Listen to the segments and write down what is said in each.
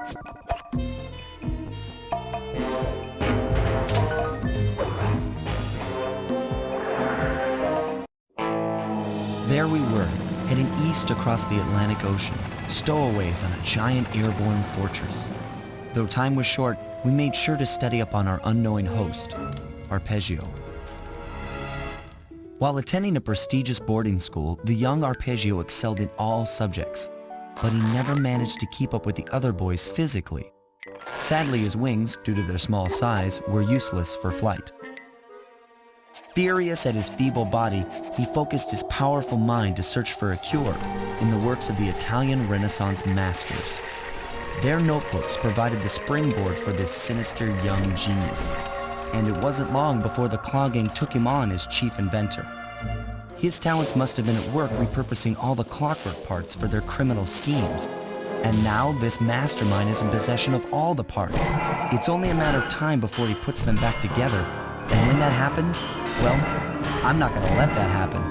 There we were, heading east across the Atlantic Ocean, stowaways on a giant airborne fortress. Though time was short, we made sure to study up on our unknowing host, Arpeggio. While attending a prestigious boarding school, the young Arpeggio excelled in all subjects, but he never managed to keep up with the other boys physically. Sadly, his wings, due to their small size, were useless for flight. Furious at his feeble body, he focused his powerful mind to search for a cure in the works of the Italian Renaissance masters. Their notebooks provided the springboard for this sinister young genius, and it wasn't long before the Claw Gang took him on as chief inventor. His talents must have been at work repurposing all the clockwork parts for their criminal schemes, and now this mastermind is in possession of all the parts. It's only a matter of time before he puts them back together, and when that happens, well, I'm not gonna let that happen.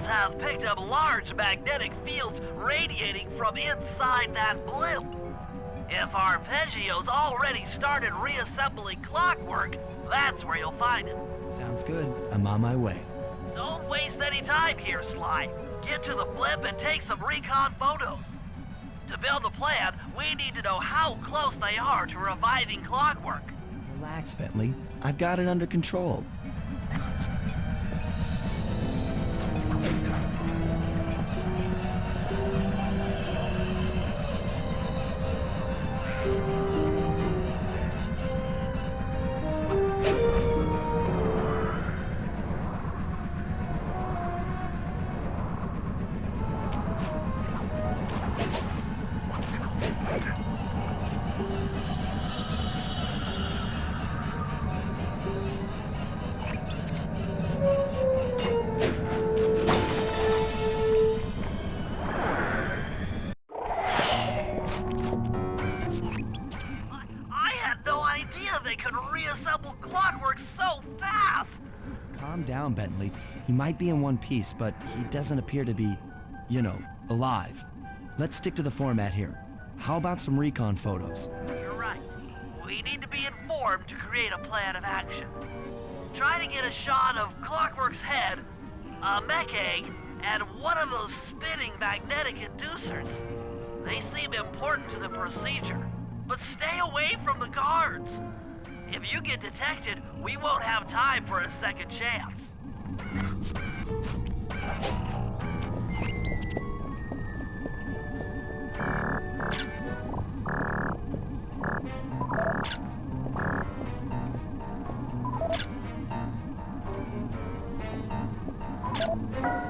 Have picked up large magnetic fields radiating from inside that blimp. If Arpeggio's already started reassembling clockwork, that's where you'll find him. Sounds good. I'm on my way. Don't waste any time here, Sly. Get to the blimp and take some recon photos. To build a plan, we need to know how close they are to reviving clockwork. Relax, Bentley. I've got it under control. they could reassemble clockwork so fast? Calm down, Bentley. He might be in one piece, but he doesn't appear to be, alive. Let's stick to the format here. How about some recon photos? You're right. We need to be informed to create a plan of action. Try to get a shot of Clockwork's head, a mech egg, and one of those spinning magnetic inducers. They seem important to the procedure, but stay away from the guards. If you get detected, we won't have time for a second chance.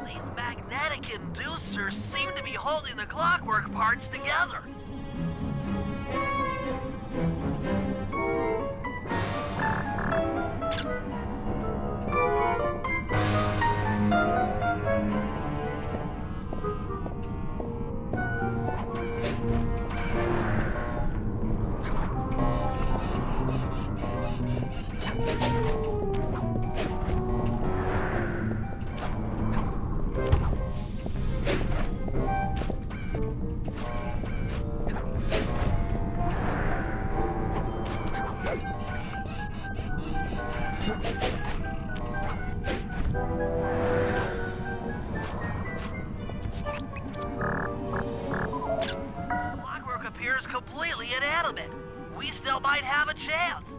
These magnetic inducers seem to be holding the clockwork parts together. Clockwork appears completely inanimate. We still might have a chance.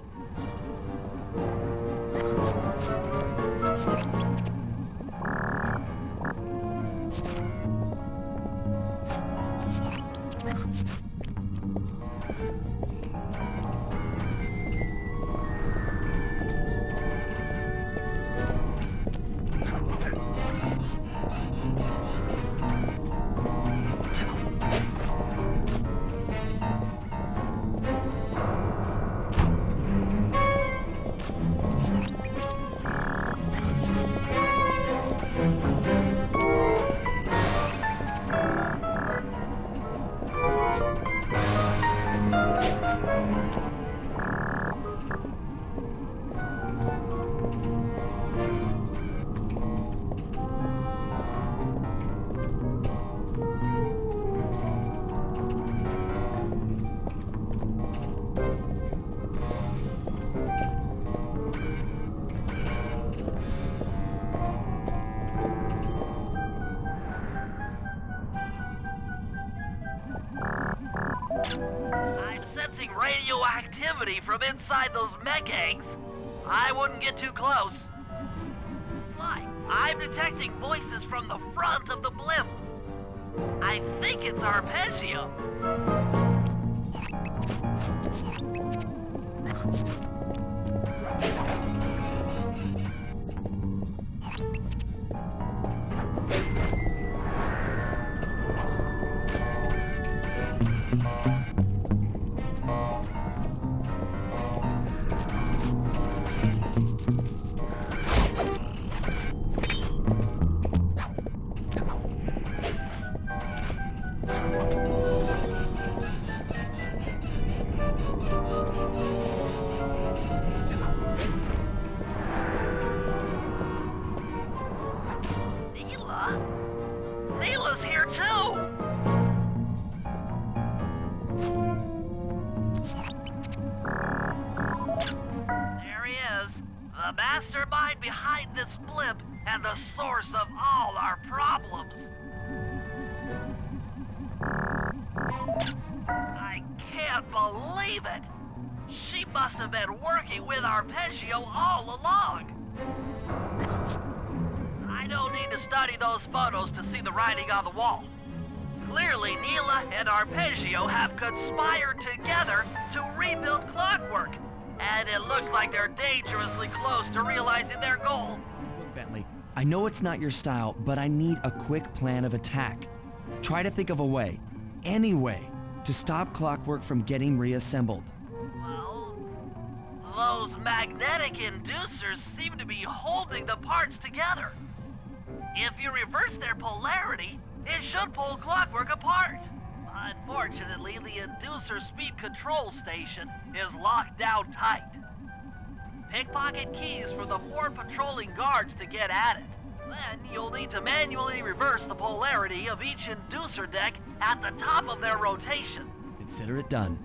I'm sensing radioactivity from inside those mech eggs. I wouldn't get too close. Sly, I'm detecting voices from the front of the blimp. I think it's Arpeggio. Neela's here too! There he is, the mastermind behind this blimp and the source of all our problems. I can't believe it! She must have been working with Arpeggio all along. I don't need to study those photos to see the writing on the wall. Clearly, Neela and Arpeggio have conspired together to rebuild Clockwork. And it looks like they're dangerously close to realizing their goal. Look, Bentley, I know it's not your style, but I need a quick plan of attack. Try to think of a way, any way, to stop Clockwork from getting reassembled. Well, those magnetic inducers seem to be holding the parts together. If you reverse their polarity, it should pull Clockwork apart. Unfortunately, the inducer speed control station is locked down tight. Pickpocket keys for the 4 patrolling guards to get at it. Then you'll need to manually reverse the polarity of each inducer deck at the top of their rotation. Consider it done.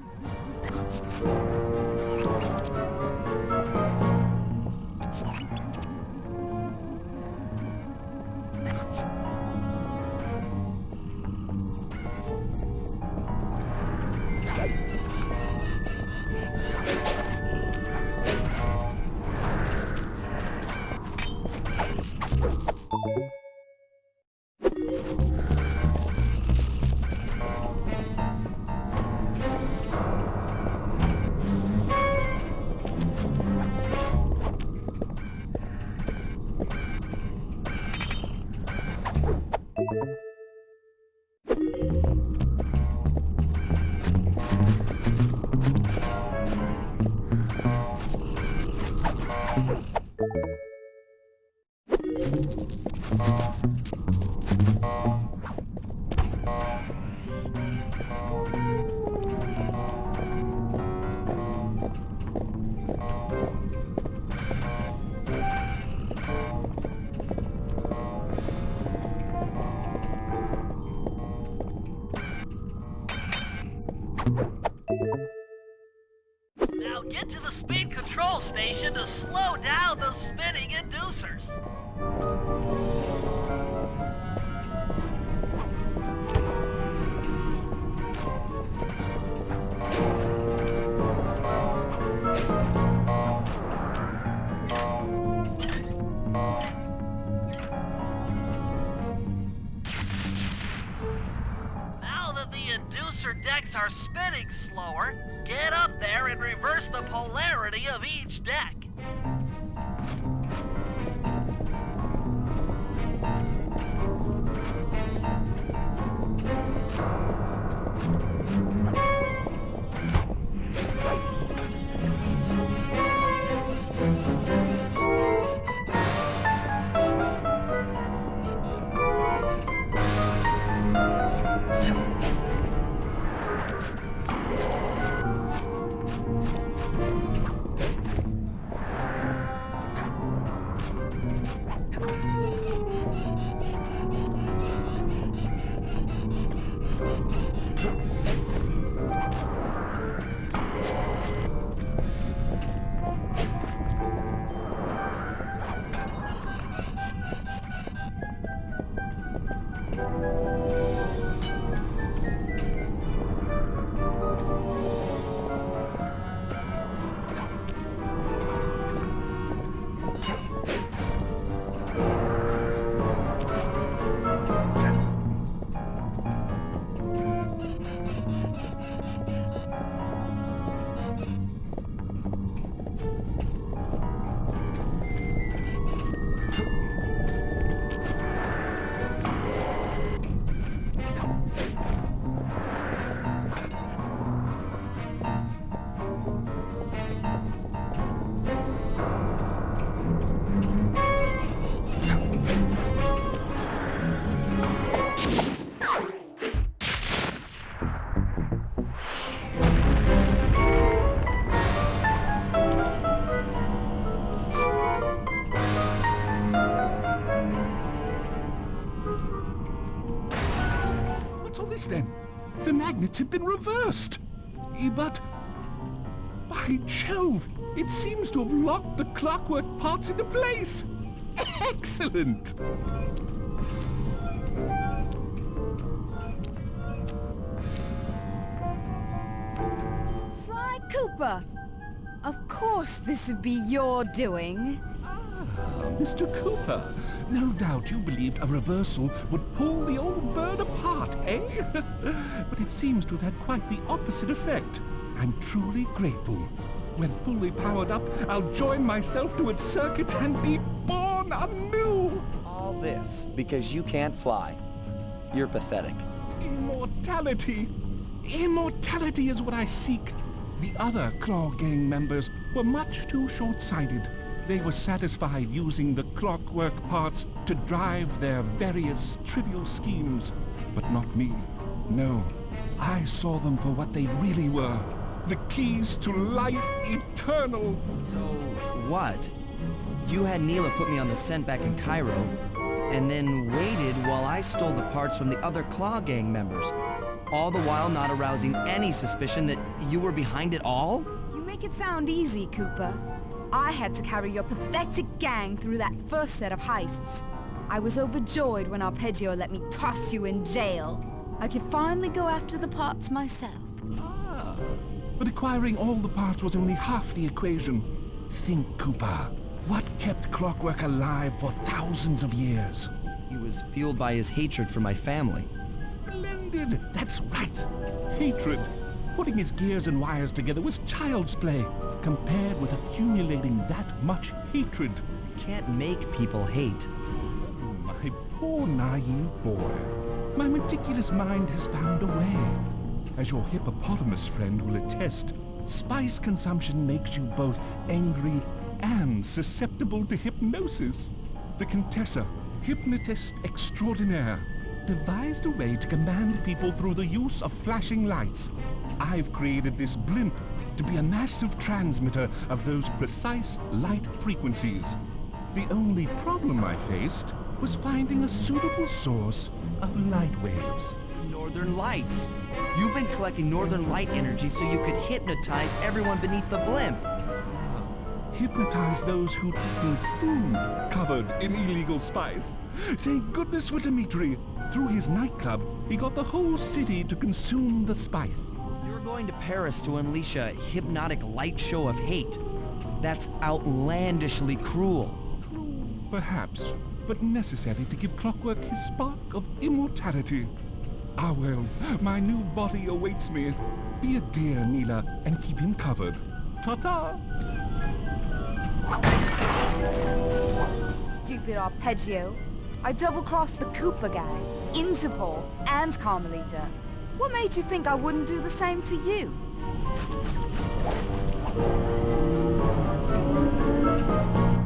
Now get to the speed control station to slow down the spinning inducers. Now that the inducer decks are spinning slower, get up there and reverse the polarity of each deck. What's all this then? The magnets have been reversed. But, by Jove, it seems to have locked the clockwork parts into place. Excellent! Sly Cooper! Of course this would be your doing. Ah, Mr. Cooper. No doubt you believed a reversal would pull the old bird apart, eh? But it seems to have had quite the opposite effect. I'm truly grateful. When fully powered up, I'll join myself to its circuits and be born anew! All this because you can't fly. You're pathetic. Immortality! Immortality is what I seek. The other Claw Gang members were much too short-sighted. They were satisfied using the clockwork parts to drive their various trivial schemes. But not me. No, I saw them for what they really were. The keys to life eternal. So, what? You had Neela put me on the scent back in Cairo, and then waited while I stole the parts from the other Claw Gang members, all the while not arousing any suspicion that you were behind it all? You make it sound easy, Cooper. I had to carry your pathetic gang through that first set of heists. I was overjoyed when Arpeggio let me toss you in jail. I could finally go after the parts myself. Ah, but acquiring all the parts was only half the equation. Think, Cooper. What kept Clockwork alive for thousands of years? He was fueled by his hatred for my family. Splendid! That's right! Hatred. Putting his gears and wires together was child's play, compared with accumulating that much hatred. You can't make people hate. Oh, my poor naive boy. My meticulous mind has found a way. As your hippopotamus friend will attest, spice consumption makes you both angry and susceptible to hypnosis. The Contessa, hypnotist extraordinaire, devised a way to command people through the use of flashing lights. I've created this blimp to be a massive transmitter of those precise light frequencies. The only problem I faced was finding a suitable source of light waves. Northern Lights. You've been collecting Northern Light energy so you could hypnotize everyone beneath the blimp. Hypnotize those who'd eaten food covered in illegal spice. Thank goodness for Dimitri. Through his nightclub, he got the whole city to consume the spice. You're going to Paris to unleash a hypnotic light show of hate. That's outlandishly cruel. Cruel, perhaps, but necessary to give Clockwork his spark of immortality. Ah well, my new body awaits me. Be a dear, Neela, and keep him covered. Ta-ta! Stupid Arpeggio. I double-crossed the Cooper gang, Interpol, and Carmelita. What made you think I wouldn't do the same to you?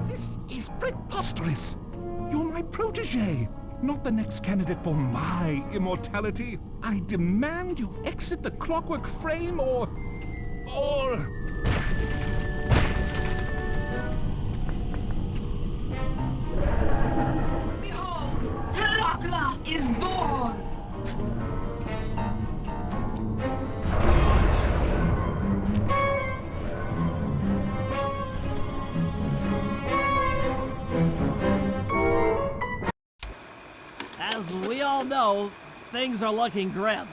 This is preposterous! You're my protege, not the next candidate for my immortality. I demand you exit the Clockwork frame or... Behold, Helakla is born! As we all know, things are looking grim.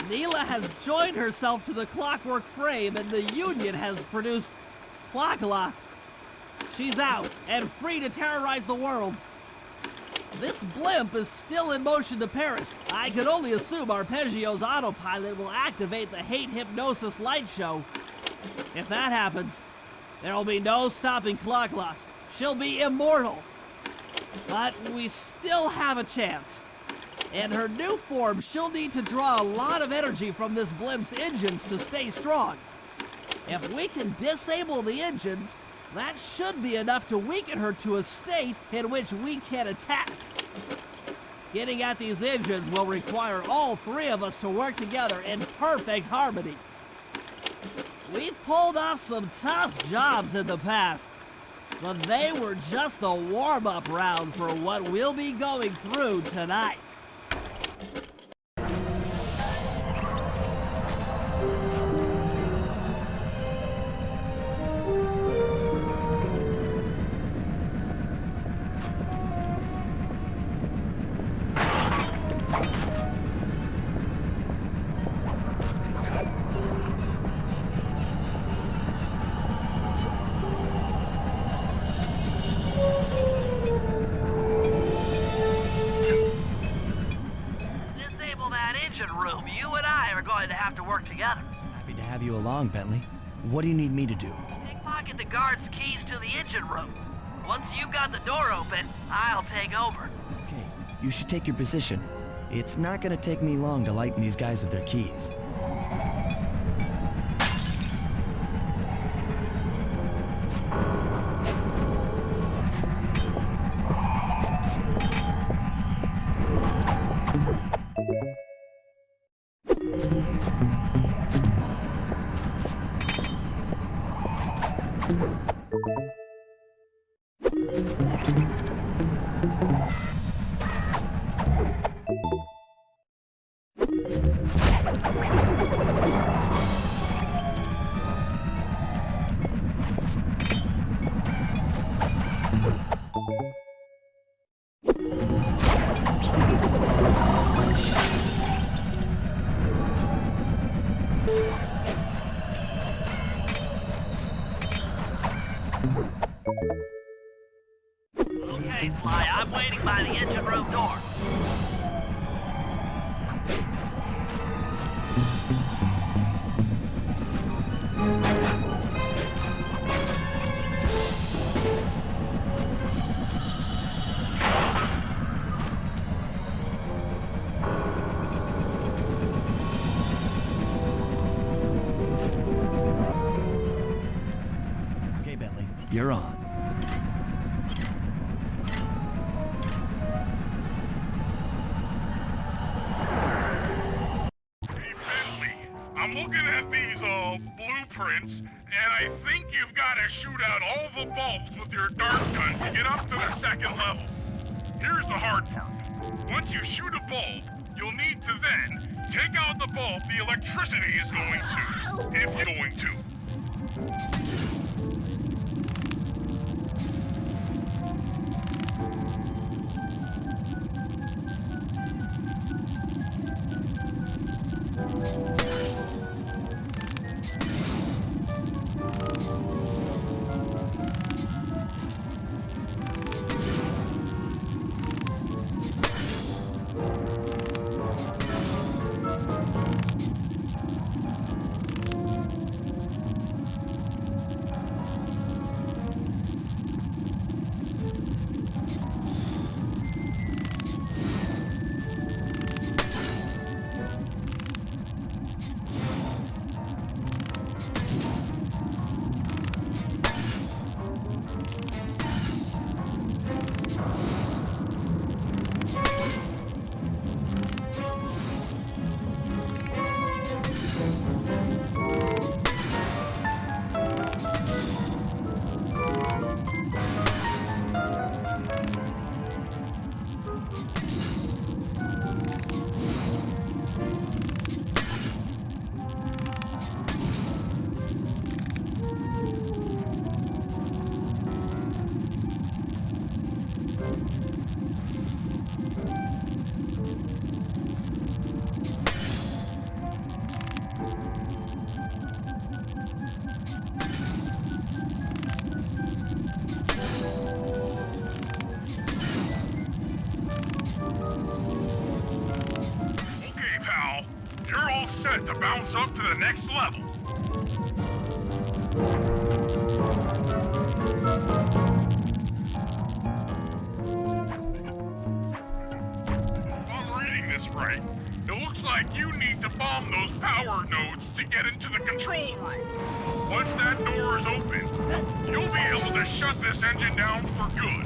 Neela has joined herself to the Clockwork frame and the Union has produced Clockla. She's out and free to terrorize the world. This blimp is still in motion to Paris. I can only assume Arpeggio's autopilot will activate the hate hypnosis light show. If that happens, there will be no stopping Clockla. She'll be immortal. But we still have a chance. In her new form, she'll need to draw a lot of energy from this blimp's engines to stay strong. If we can disable the engines, that should be enough to weaken her to a state in which we can attack. Getting at these engines will require all three of us to work together in perfect harmony. We've pulled off some tough jobs in the past, but they were just the warm-up round for what we'll be going through tonight. Room, you and I are going to have to work together. Happy to have you along, Bentley. What do you need me to do? Pickpocket the guard's keys to the engine room. Once you've got the door open, I'll take over. Okay, you should take your position. It's not gonna take me long to lighten these guys of their keys. Okay, Sly, I'm waiting by the engine room door. Okay, Bentley, you're on. Hey, Bentley, I'm looking at these, blueprints, and I think you've got to shoot out all the bulbs with your dart gun to get up to the second level. Here's the hard part. Once you shoot a bulb, you'll need to then take out the bulb the electricity is going to, if you're going to. To bounce up to the next level. If I'm reading this right, it looks like you need to bomb those power nodes to get into the control room. Once that door is open, you'll be able to shut this engine down for good.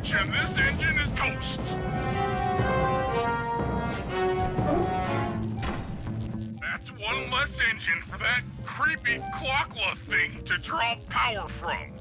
And this engine is toast. That's one less engine for that creepy clockla thing to draw power from.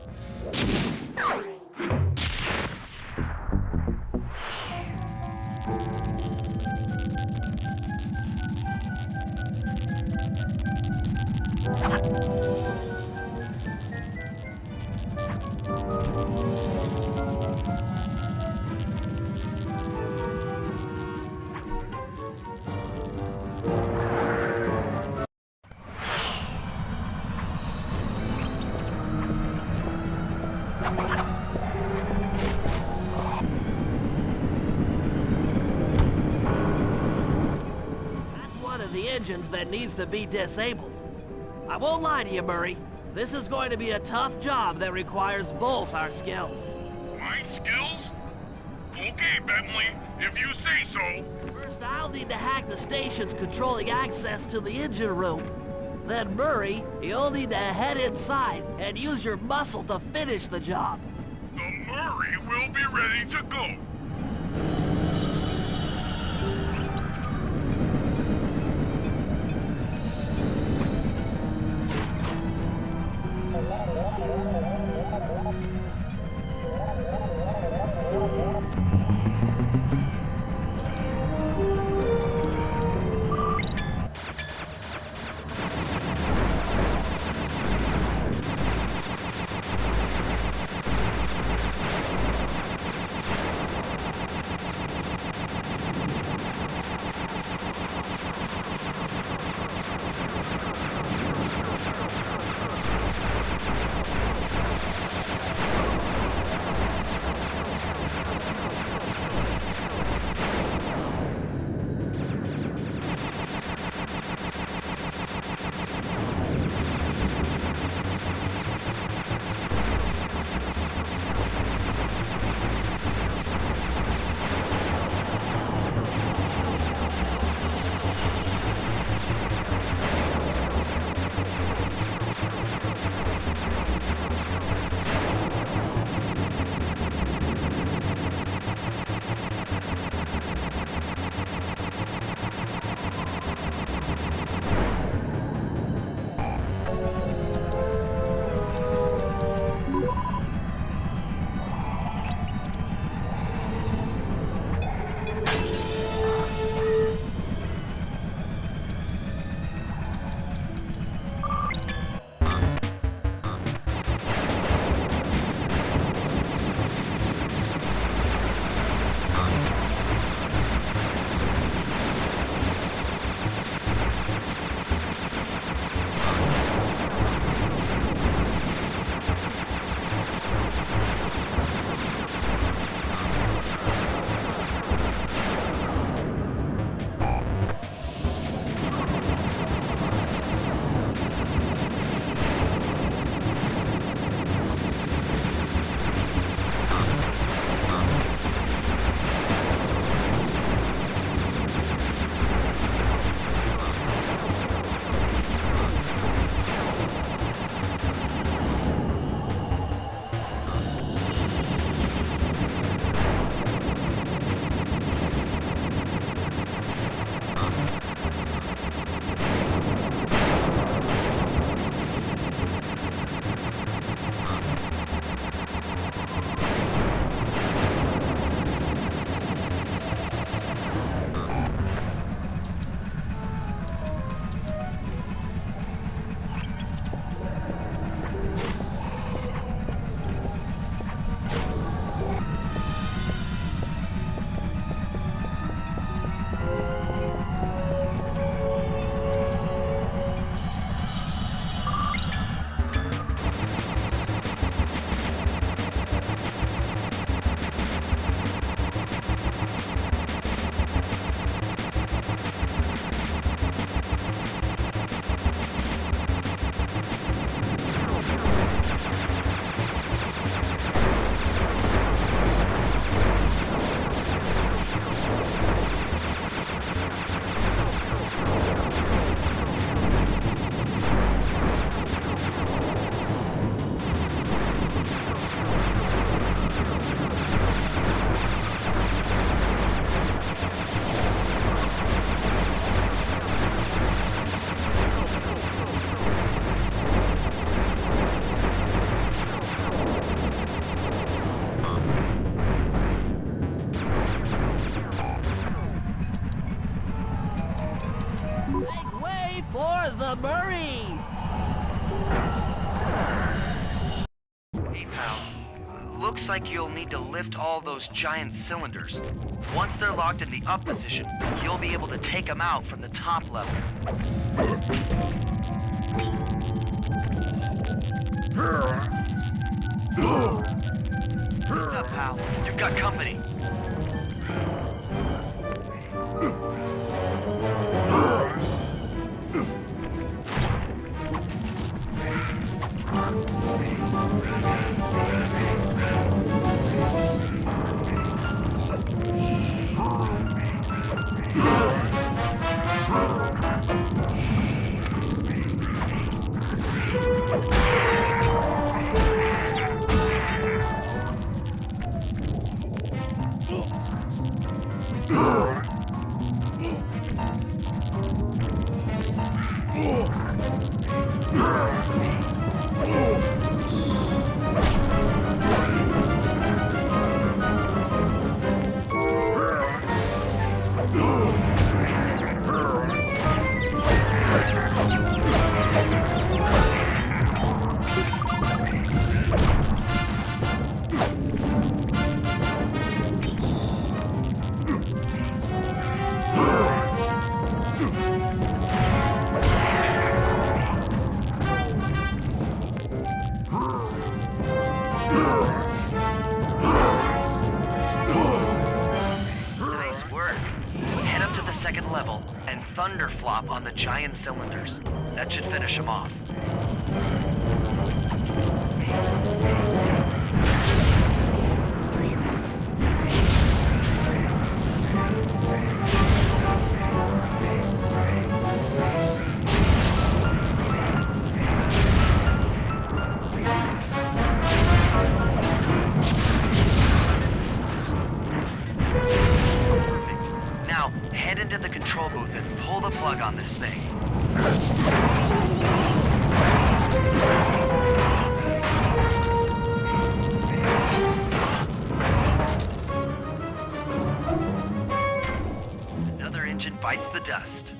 The engines that needs to be disabled. I won't lie to you, Murray. This is going to be a tough job that requires both our skills. My skills? Okay, Bentley, if you say so. First, I'll need to hack the stations controlling access to the engine room. Then, Murray, you'll need to head inside and use your muscle to finish the job. The Murray will be ready to go. for the Murray! Hey, pal. Looks like you'll need to lift all those giant cylinders. Once they're locked in the up position, you'll be able to take them out from the top level. What's up, pal? You've got company. Nice work. Head up to the second level and thunder flop on the giant cylinders. That should finish them off. Now, head into the control booth and pull the plug on this thing. Another engine bites the dust.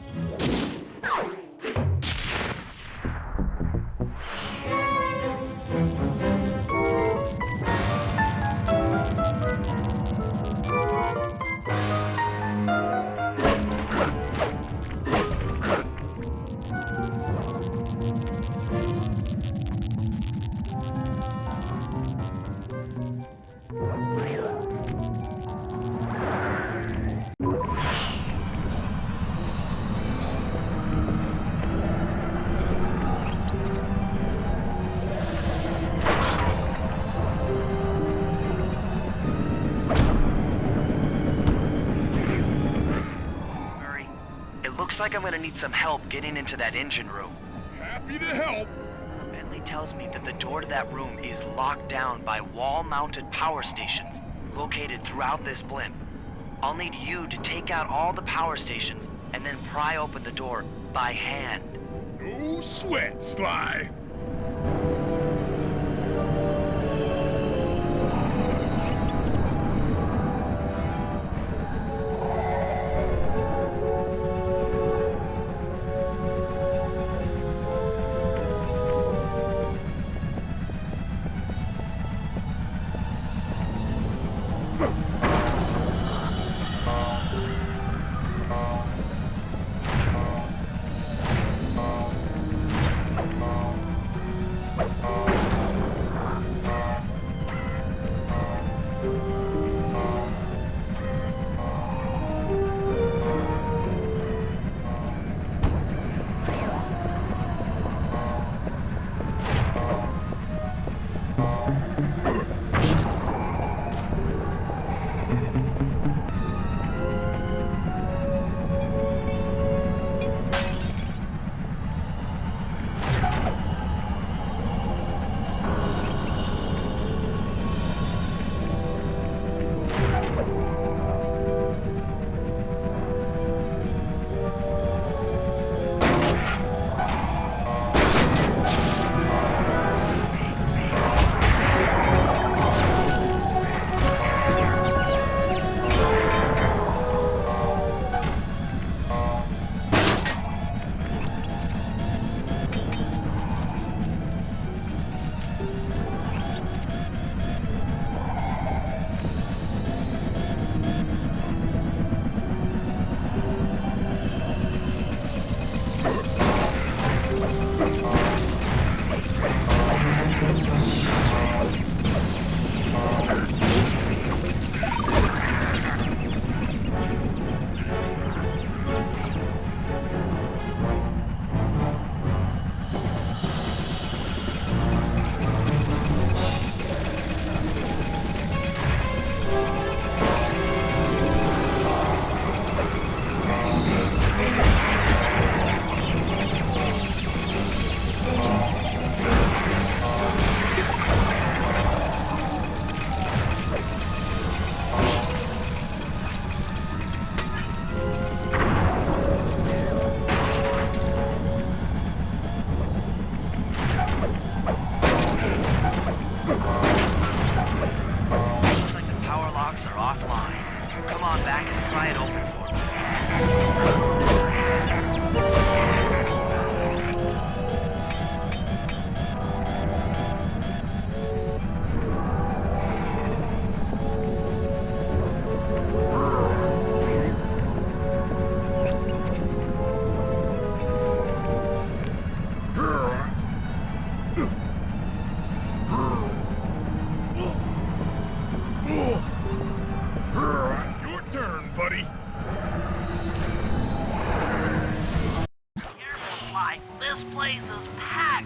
Looks like I'm gonna need some help getting into that engine room. Happy to help. Bentley tells me that the door to that room is locked down by wall-mounted power stations located throughout this blimp. I'll need you to take out all the power stations and then pry open the door by hand. No sweat, Sly.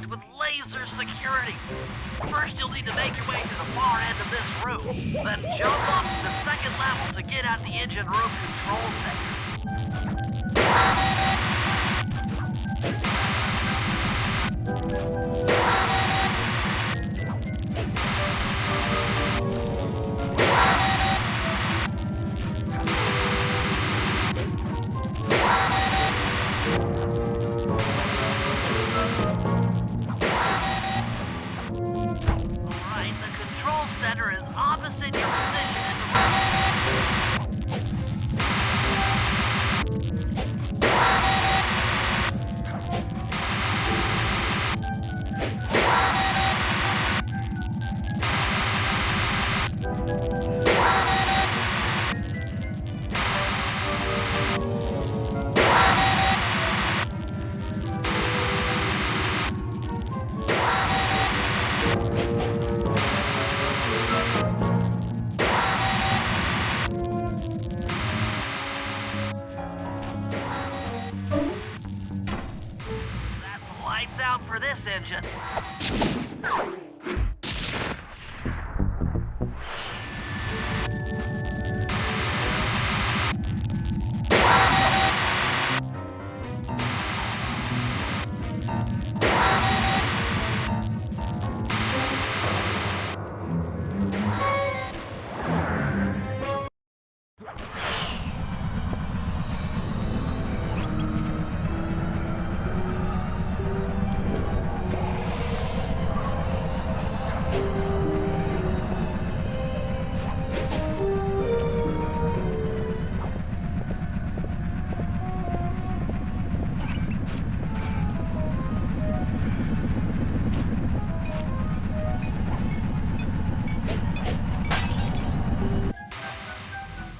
with laser security. First, you'll need to make your way to the far end of this room, then jump up to the second level to get at the engine room control center. Alright, the control center is opposite your position in the room. That's lights out for this engine.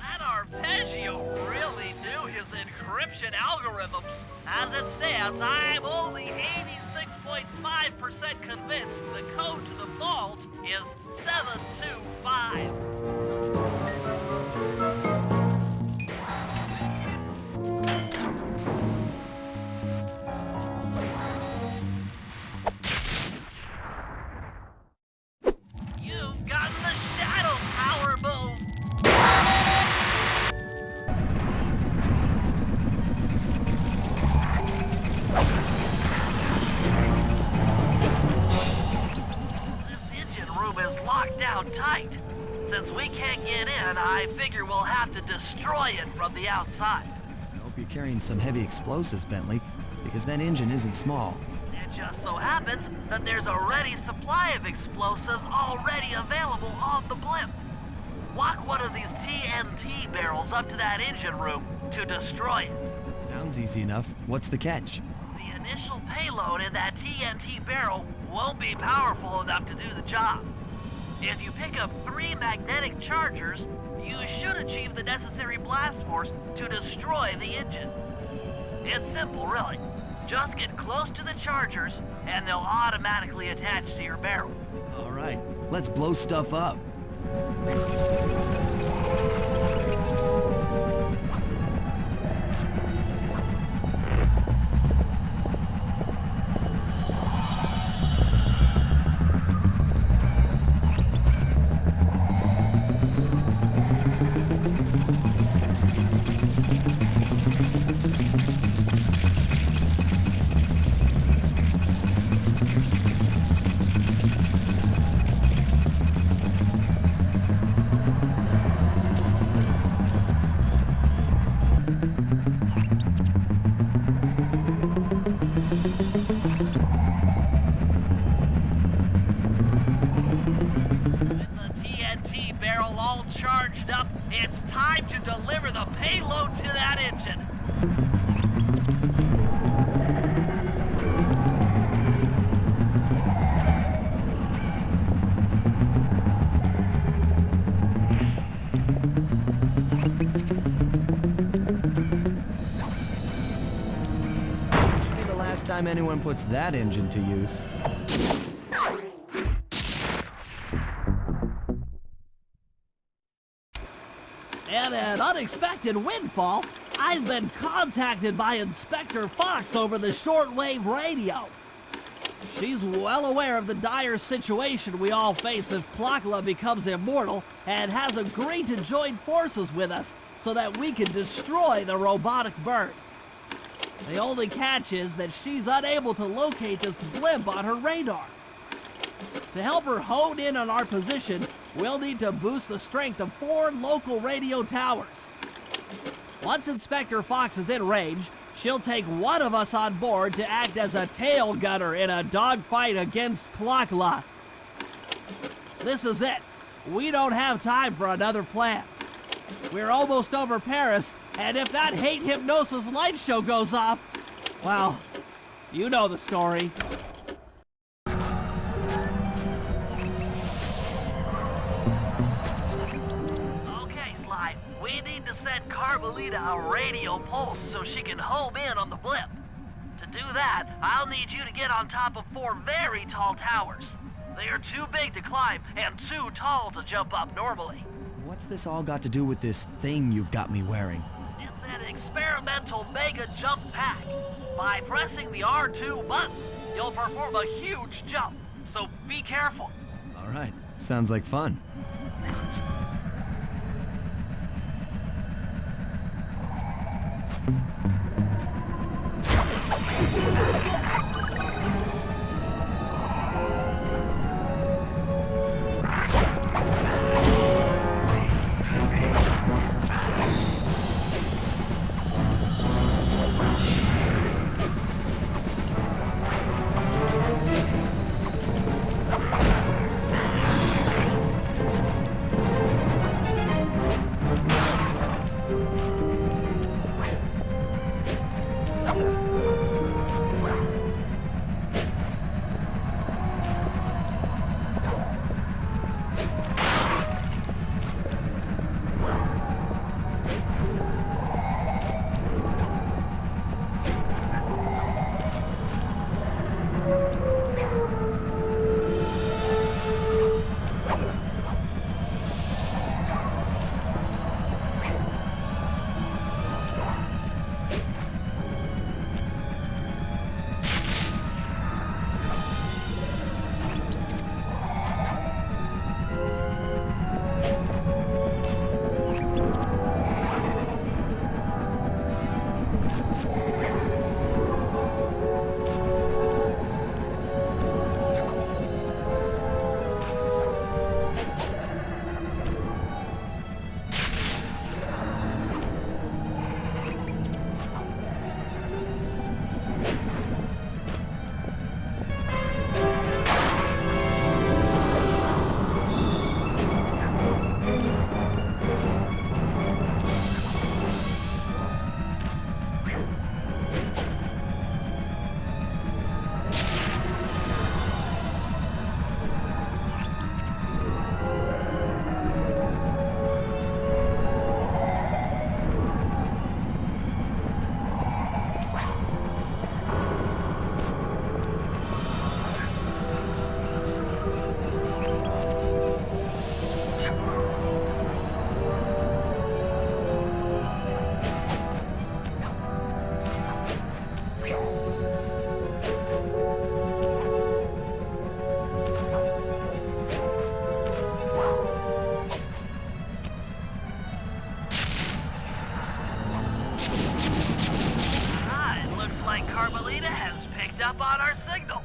That arpeggio really knew his encryption algorithms. As it stands, I'm only 86.5% convinced the code to the vault is 725. You've gotten the shadow power move. This engine room is locked down tight. Since we can't get in, I figure we'll have to destroy it from the outside. I hope you're carrying some heavy explosives, Bentley, because that engine isn't small. It just so happens that there's a ready supply of explosives already available on the blimp. Walk one of these TNT barrels up to that engine room to destroy it. Sounds easy enough. What's the catch? The initial payload in that TNT barrel won't be powerful enough to do the job. If you pick up 3 magnetic chargers, you should achieve the necessary blast force to destroy the engine. It's simple, really. Just get close to the chargers, and they'll automatically attach to your barrel. All right, let's blow stuff up. Charged up, it's time to deliver the payload to that engine. Should be the last time anyone puts that engine to use. And an unexpected windfall, I've been contacted by Inspector Fox over the shortwave radio. She's well aware of the dire situation we all face if Klakla becomes immortal and has agreed to join forces with us so that we can destroy the robotic bird. The only catch is that she's unable to locate this blimp on her radar. To help her hone in on our position, we'll need to boost the strength of 4 local radio towers. Once Inspector Fox is in range, she'll take one of us on board to act as a tail gunner in a dogfight against Klakla. This is it. We don't have time for another plan. We're almost over Paris, and if that hate hypnosis light show goes off, well, you know the story. Okay, Sly, we need to send Carmelita a radio pulse so she can home in on the blimp. To do that, I'll need you to get on top of 4 very tall towers. They are too big to climb and too tall to jump up normally. What's this all got to do with this thing you've got me wearing? It's an experimental mega jump pack. By pressing the R2 button, you'll perform a huge jump, so be careful. All right, sounds like fun. Carmelita has picked up on our signal.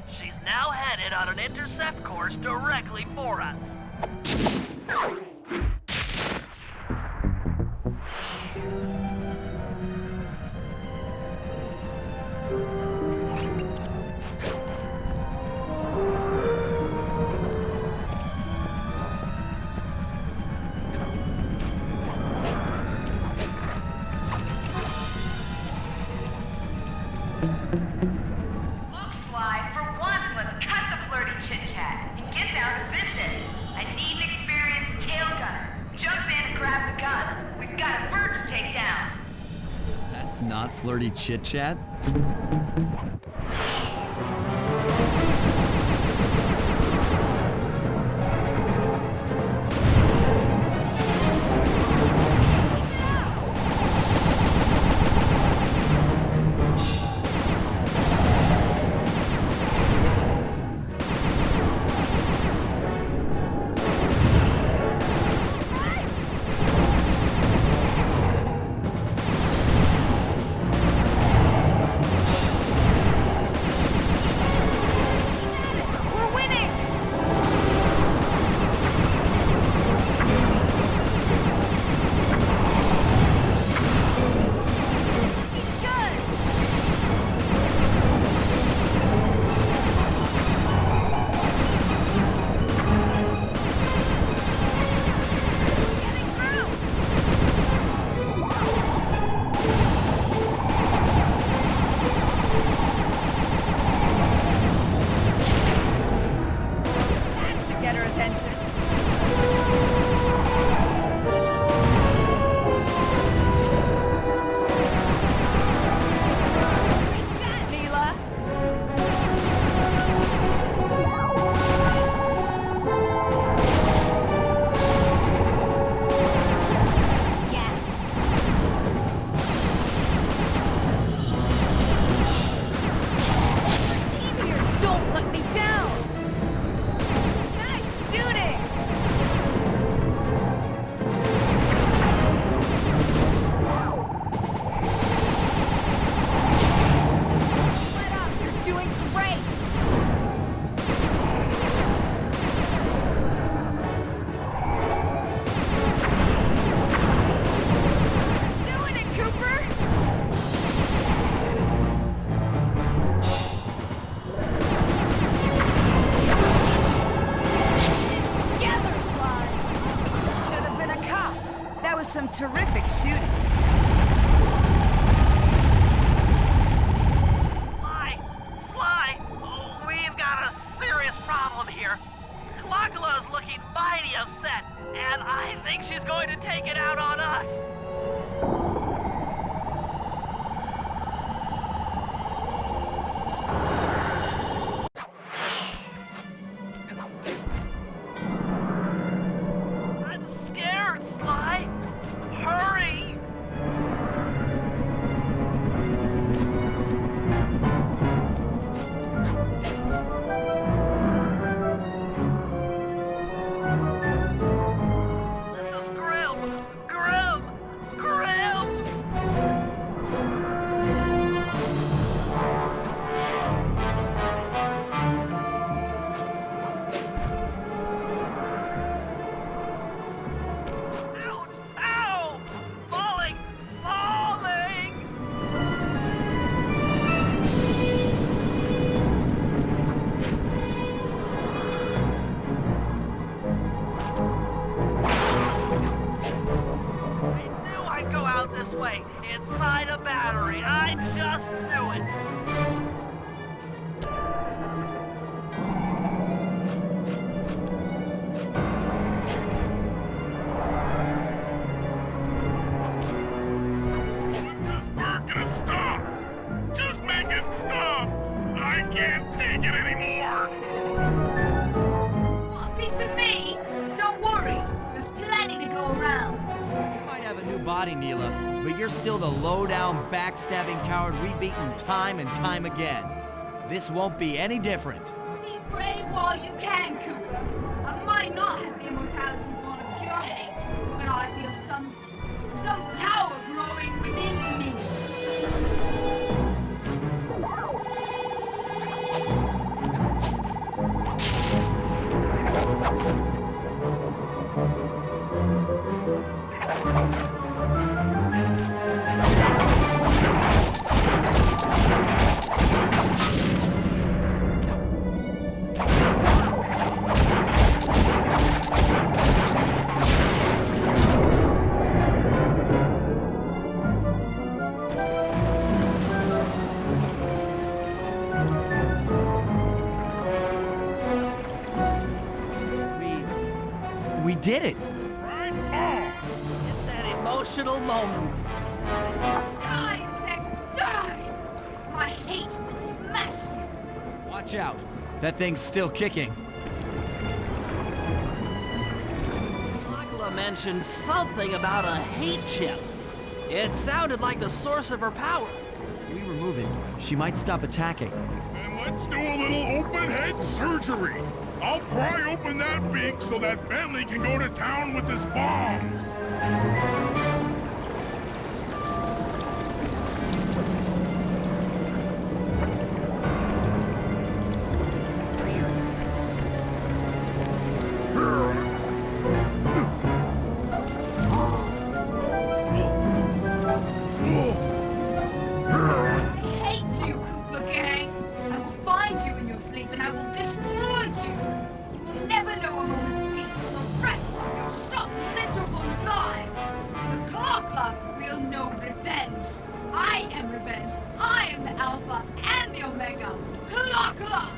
She's now headed on an intercept course directly for us. Look, Sly, for once, let's cut the flirty chit-chat and get down to business. I need an experienced tail gunner. Jump in and grab the gun. We've got a bird to take down. That's not flirty chit-chat? terrific shooting. Sly, we've got a serious problem here. Clockula's looking mighty upset, and I think she's going to take it out on us. I'm scared, Sly. Hurry! This is grim! Grim! Grim! Ouch! Ow! Falling! Falling! I knew I'd go out this way, inside a battery. I just knew it. When's this bird gonna stop? Just make it stop! I can't take it anymore! Want a piece of me? Don't worry, there's plenty to go around. You might have a new body, Neela, but you're still the low-down, backstabbing coward we've beaten time and time again. This won't be any different. Be brave while you can, Cooper. I might not have the immortality born of pure hate, but I feel something. Some power growing within me. We did it! Right on! It's an emotional moment. Die, insects, die! My hate will smash you. Watch out. That thing's still kicking. Clockula mentioned something about a hate chip. It sounded like the source of her power. If we remove it, she might stop attacking. Then let's do a little open head surgery. I'll pry open that beak so that Bentley can go to town with his bombs. I hate you, Cooper Gang. I will find you in your sleep and I will destroy you. You will never know a moment's peace for the rest of your short, miserable lives. The Clockla will know revenge. I am revenge. I am the Alpha and the Omega. Clockla!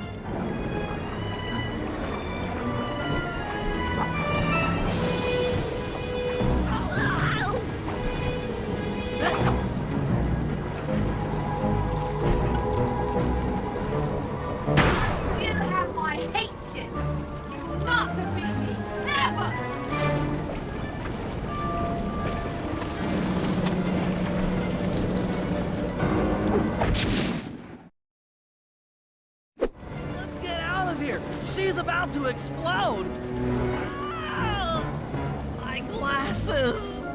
Still have my hate shit. You will not defeat me. Never! Let's get out of here. She's about to explode. Ah, my glasses.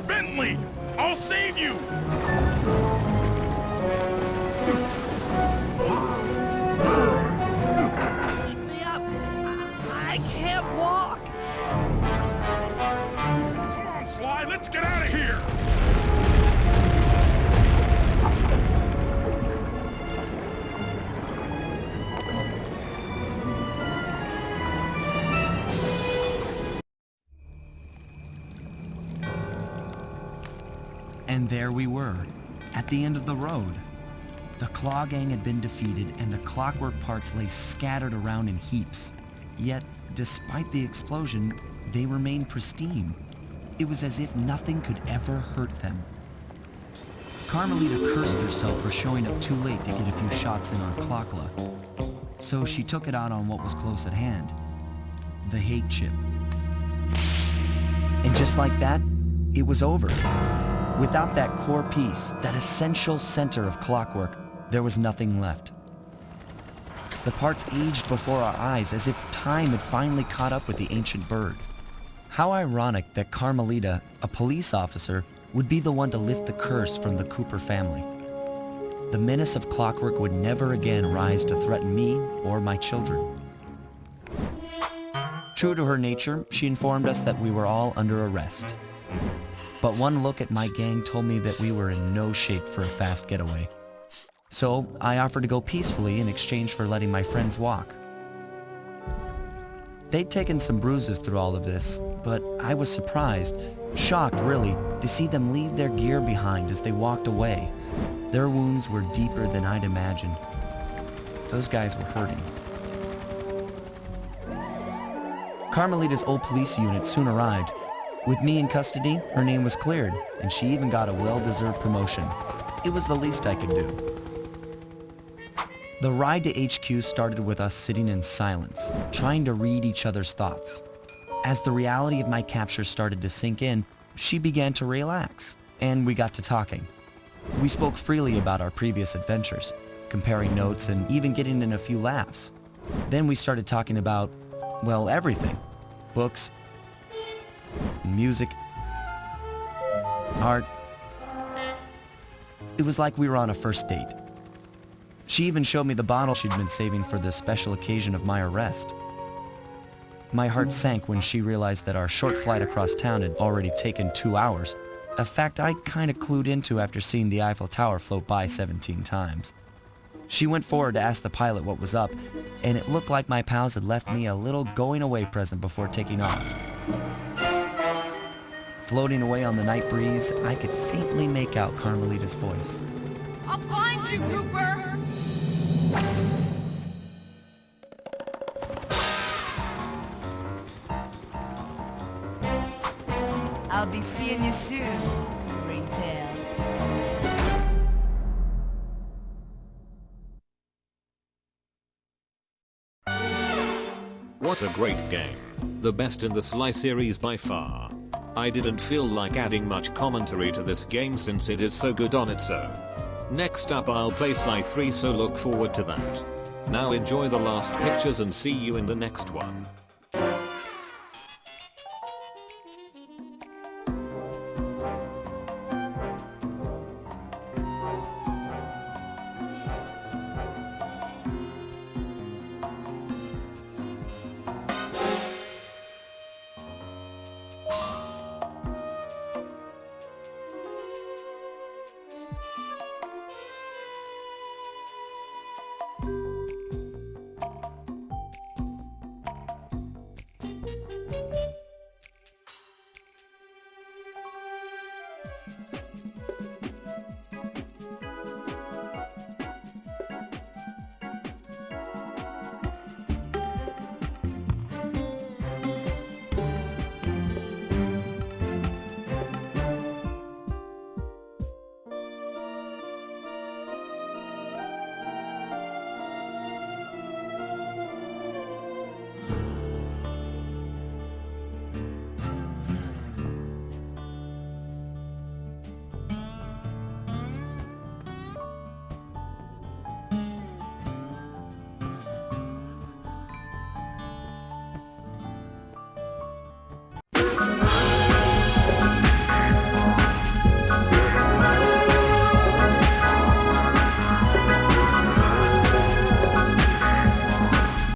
Bentley, I'll save you! Pick me up. I can't walk. Come on, Sly, let's get out of here! And there we were, at the end of the road. The Claw Gang had been defeated and the clockwork parts lay scattered around in heaps. Yet, despite the explosion, they remained pristine. It was as if nothing could ever hurt them. Carmelita cursed herself for showing up too late to get a few shots in on Clockla. So she took it out on what was close at hand, the hate chip. And just like that, it was over. Without that core piece, that essential center of clockwork, there was nothing left. The parts aged before our eyes as if time had finally caught up with the ancient bird. How ironic that Carmelita, a police officer, would be the one to lift the curse from the Cooper family. The menace of clockwork would never again rise to threaten me or my children. True to her nature, she informed us that we were all under arrest. But one look at my gang told me that we were in no shape for a fast getaway. So I offered to go peacefully in exchange for letting my friends walk. They'd taken some bruises through all of this, but I was surprised, shocked really, to see them leave their gear behind as they walked away. Their wounds were deeper than I'd imagined. Those guys were hurting. Carmelita's old police unit soon arrived. With me in custody, her name was cleared, and she even got a well-deserved promotion. It was the least I could do. The ride to HQ started with us sitting in silence, trying to read each other's thoughts. As the reality of my capture started to sink in, she began to relax, and we got to talking. We spoke freely about our previous adventures, comparing notes and even getting in a few laughs. Then we started talking about, well, everything. Books, music, art. It was like we were on a first date. She even showed me the bottle she'd been saving for the special occasion of my arrest. My heart sank when she realized that our short flight across town had already taken 2 hours, a fact I kinda clued into after seeing the Eiffel Tower float by 17 times. She went forward to ask the pilot what was up, and it looked like my pals had left me a little going-away present before taking off. Floating away on the night breeze, I could faintly make out Carmelita's voice. I'll find you, Cooper! I'll be seeing you soon, Ringtail. What a great game. The best in the Sly series by far. I didn't feel like adding much commentary to this game since it is so good on its own. Next up I'll play Sly 3, so look forward to that. Now enjoy the last pictures and see you in the next one.